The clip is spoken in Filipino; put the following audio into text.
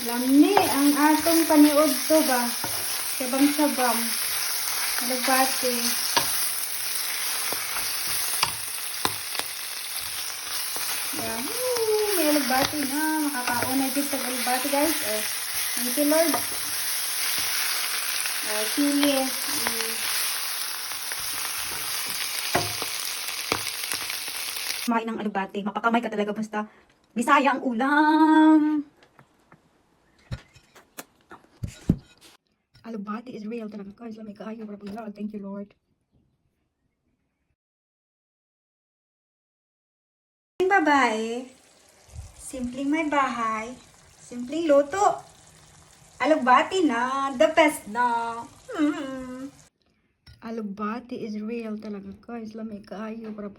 Lamni ang atong paniod to ba? Sabang-sabang. Alagbati. Yahoo! May alagbati na. Makakaon na dito sa alagbati guys. Thank you Lord. Chili. Kumain ng alubate. Mapakamay ka talaga basta Bisaya ang ulam. Alubate is real talaga guys. Lamay kaayo para paglaag. Thank you Lord. Babae, simpleng may bahay, simpleng luto. Alubati na, the best na. Alubate is real talaga guys. Lamay kaayo para